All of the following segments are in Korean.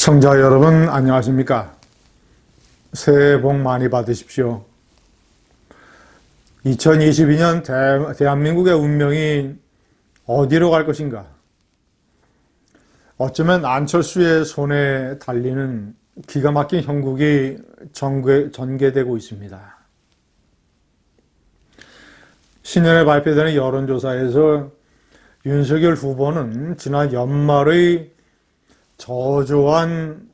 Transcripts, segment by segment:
시청자 여러분 안녕하십니까? 새해 복 많이 받으십시오. 2022년 대한민국의 운명이 어디로 갈 것인가? 어쩌면 안철수의 손에 달리는 기가 막힌 형국이 전개되고 있습니다. 신년에 발표되는 여론조사에서 윤석열 후보는 지난 연말의 저조한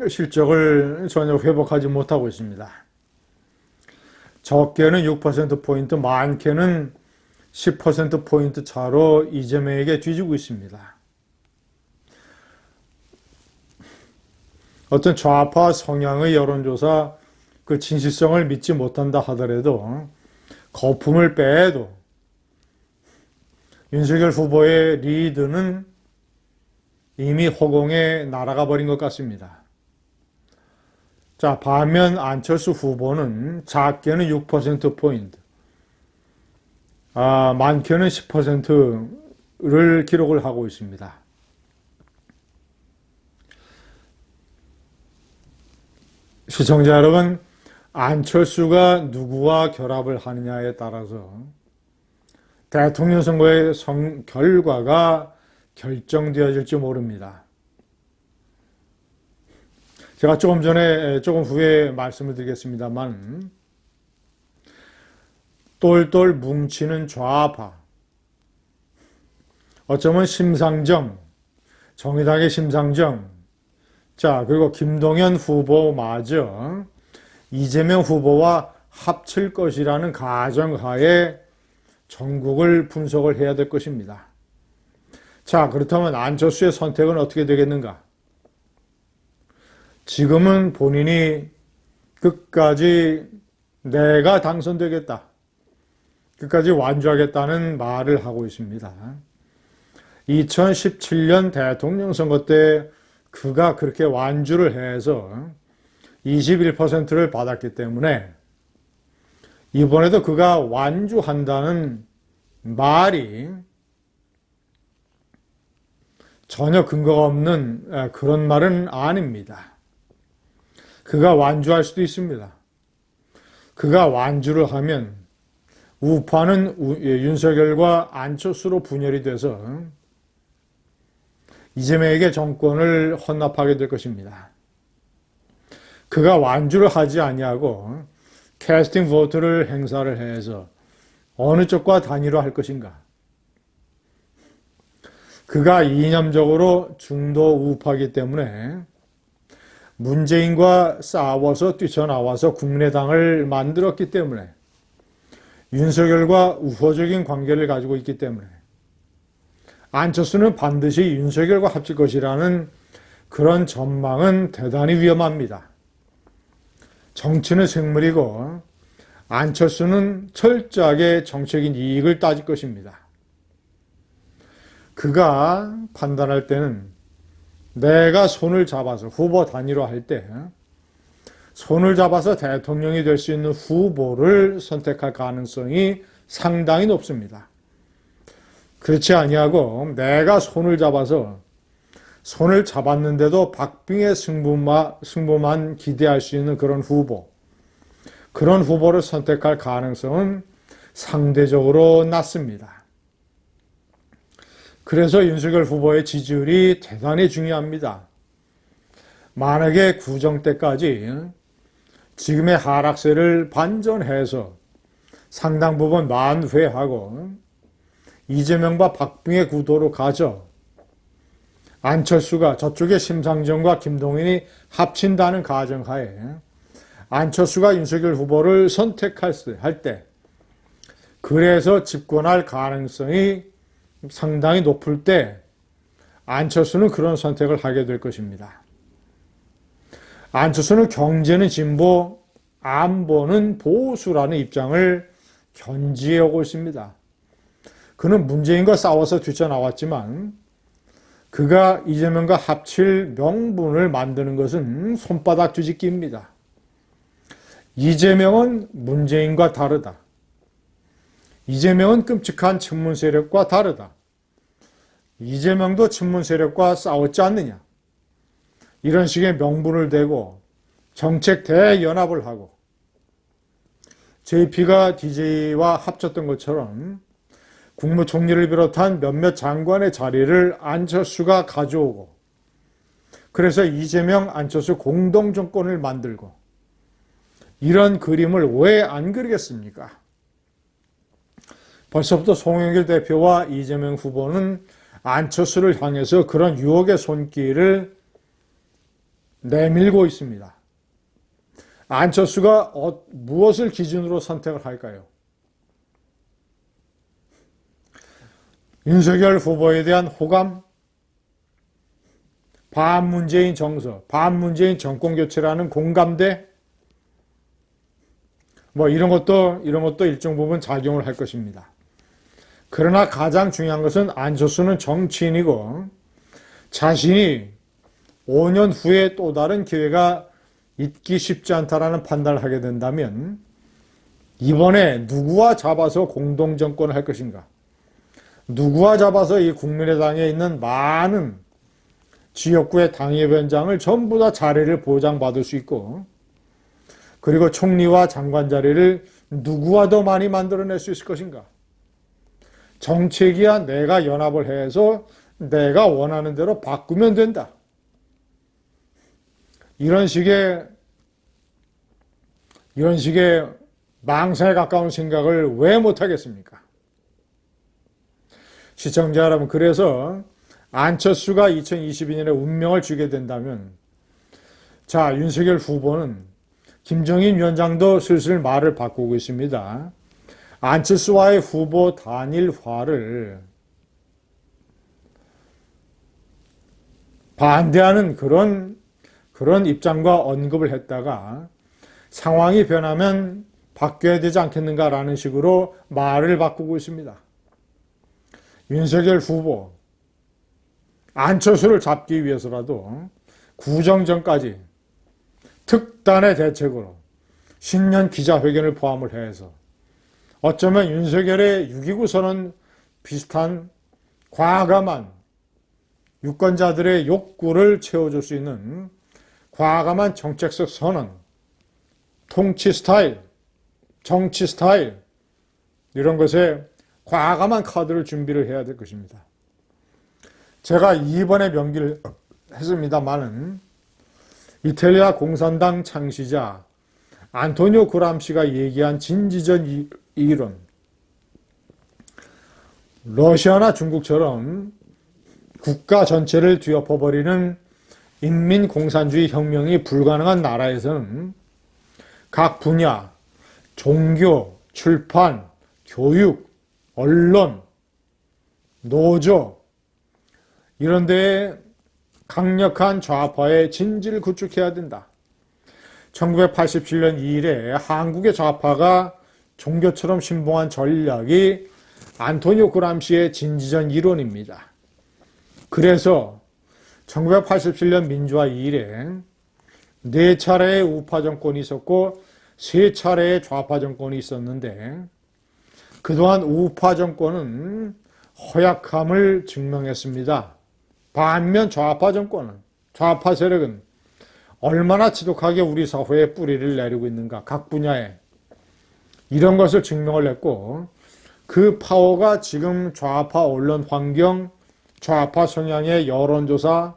실적을 전혀 회복하지 못하고 있습니다. 적게는 6%포인트, 많게는 10%포인트 차로 이재명에게 뒤지고 있습니다. 어떤 좌파 성향의 여론조사 그 진실성을 믿지 못한다 하더라도 거품을 빼도 윤석열 후보의 리드는 이미 허공에 날아가 버린 것 같습니다. 자, 반면 안철수 후보는 작게는 6%포인트, 많게는 10%를 기록을 하고 있습니다. 시청자 여러분, 안철수가 누구와 결합을 하느냐에 따라서 대통령 선거의 결과가 결정되어질지 모릅니다. 제가 조금 후에 말씀을 드리겠습니다만, 똘똘 뭉치는 좌파, 어쩌면 심상정, 정의당의 심상정, 자, 그리고 김동연 후보마저 이재명 후보와 합칠 것이라는 가정하에 전국을 분석을 해야 될 것입니다. 자, 그렇다면 안철수의 선택은 어떻게 되겠는가? 지금은 본인이 끝까지 내가 당선되겠다, 끝까지 완주하겠다는 말을 하고 있습니다. 2017년 대통령 선거 때 그가 그렇게 완주를 해서 21%를 받았기 때문에 이번에도 그가 완주한다는 말이 전혀 근거가 없는 그런 말은 아닙니다. 그가 완주할 수도 있습니다. 그가 완주를 하면 우파는 윤석열과 안철수로 분열이 돼서 이재명에게 정권을 헌납하게 될 것입니다. 그가 완주를 하지 아니하고 캐스팅 보트를 행사를 해서 어느 쪽과 단일화할 것인가? 그가 이념적으로 중도 우파이기 때문에 문재인과 싸워서 뛰쳐나와서 국민의당을 만들었기 때문에 윤석열과 우호적인 관계를 가지고 있기 때문에 안철수는 반드시 윤석열과 합칠 것이라는 그런 전망은 대단히 위험합니다. 정치는 생물이고 안철수는 철저하게 정책인 이익을 따질 것입니다. 그가 판단할 때는 내가 손을 잡아서 후보 단일화할 때 손을 잡아서 대통령이 될 수 있는 후보를 선택할 가능성이 상당히 높습니다. 그렇지 아니하고 내가 손을 잡았는데도 박빙의 승부만 기대할 수 있는 그런 후보를 선택할 가능성은 상대적으로 낮습니다. 그래서 윤석열 후보의 지지율이 대단히 중요합니다. 만약에 구정 때까지 지금의 하락세를 반전해서 상당 부분 만회하고 이재명과 박빙의 구도로 가져 안철수가 저쪽에 심상정과 김동연이 합친다는 가정하에 안철수가 윤석열 후보를 선택할 때 그래서 집권할 가능성이 상당히 높을 때 안철수는 그런 선택을 하게 될 것입니다. 안철수는 경제는 진보, 안보는 보수라는 입장을 견지해 오고 있습니다. 그는 문재인과 싸워서 뛰쳐나왔지만 그가 이재명과 합칠 명분을 만드는 것은 손바닥 뒤집기입니다. 이재명은 문재인과 다르다. 이재명은 끔찍한 친문 세력과 다르다. 이재명도 친문 세력과 싸웠지 않느냐. 이런 식의 명분을 대고 정책 대연합을 하고 JP가 DJ와 합쳤던 것처럼 국무총리를 비롯한 몇몇 장관의 자리를 안철수가 가져오고 그래서 이재명, 안철수 공동정권을 만들고 이런 그림을 왜 안 그리겠습니까? 벌써부터 송영길 대표와 이재명 후보는 안철수를 향해서 그런 유혹의 손길을 내밀고 있습니다. 안철수가 무엇을 기준으로 선택을 할까요? 윤석열 후보에 대한 호감, 반문재인 정서, 반문재인 정권교체라는 공감대, 이런 것도 일정 부분 작용을 할 것입니다. 그러나 가장 중요한 것은 안철수는 정치인이고 자신이 5년 후에 또 다른 기회가 있기 쉽지 않다라는 판단을 하게 된다면 이번에 누구와 잡아서 공동정권을 할 것인가? 누구와 잡아서 이 국민의당에 있는 많은 지역구의 당협위원장을 전부 다 자리를 보장받을 수 있고 그리고 총리와 장관 자리를 누구와 더 많이 만들어낼 수 있을 것인가? 정책이야 내가 연합을 해서 내가 원하는 대로 바꾸면 된다. 이런 식의 망상에 가까운 생각을 왜 못하겠습니까? 시청자 여러분, 그래서 안철수가 2022년에 운명을 주게 된다면 자, 윤석열 후보는 김정인 위원장도 슬슬 말을 바꾸고 있습니다. 안철수와의 후보 단일화를 반대하는 그런 입장과 언급을 했다가 상황이 변하면 바뀌어야 되지 않겠는가라는 식으로 말을 바꾸고 있습니다. 윤석열 후보, 안철수를 잡기 위해서라도 구정전까지 특단의 대책으로 신년 기자회견을 포함을 해서 어쩌면 윤석열의 6.29 선언 비슷한 과감한 유권자들의 욕구를 채워줄 수 있는 과감한 정책적 선언, 통치 스타일, 정치 스타일 이런 것에 과감한 카드를 준비를 해야 될 것입니다. 제가 이번에 명기를 했습니다마는 이탈리아 공산당 창시자 안토니오 그람시가 얘기한 진지전 이론, 러시아나 중국처럼 국가 전체를 뒤엎어버리는 인민공산주의 혁명이 불가능한 나라에서는 각 분야, 종교, 출판, 교육, 언론, 노조 이런 데에 강력한 좌파의 진지를 구축해야 된다. 1987년 이래 한국의 좌파가 종교처럼 신봉한 전략이 안토니오 그람시의 진지전 이론입니다. 그래서 1987년 민주화 이래 4차례의 우파 정권이 있었고 3차례의 좌파 정권이 있었는데 그동안 우파 정권은 허약함을 증명했습니다. 반면 좌파 정권은, 좌파 세력은 얼마나 지독하게 우리 사회에 뿌리를 내리고 있는가, 각 분야에. 이런 것을 증명을 했고 그 파워가 지금 좌파 언론 환경, 좌파 성향의 여론조사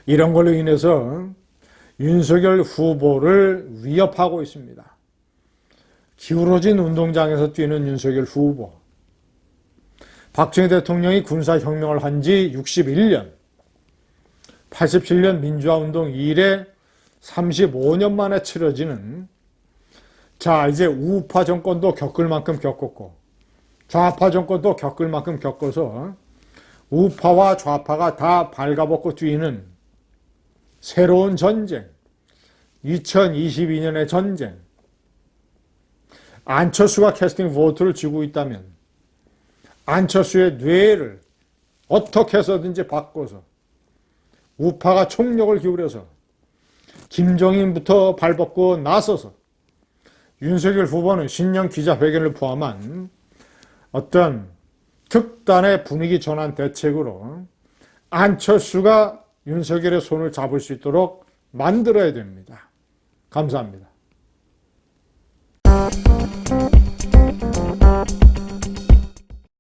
이런 걸로 인해서 윤석열 후보를 위협하고 있습니다. 기울어진 운동장에서 뛰는 윤석열 후보. 박정희 대통령이 군사혁명을 한 지 61년, 87년 민주화운동 이래 35년 만에 치러지는 자, 이제 우파 정권도 겪을 만큼 겪었고 좌파 정권도 겪을 만큼 겪어서 우파와 좌파가 다 발가벗고 뛰는 새로운 전쟁, 2022년의 전쟁. 안철수가 캐스팅 보트를 쥐고 있다면 안철수의 뇌를 어떻게 해서든지 바꿔서 우파가 총력을 기울여서 김종인부터 발벗고 나서서 윤석열 후보는 신년 기자회견을 포함한 어떤 특단의 분위기 전환 대책으로 안철수가 윤석열의 손을 잡을 수 있도록 만들어야 됩니다. 감사합니다.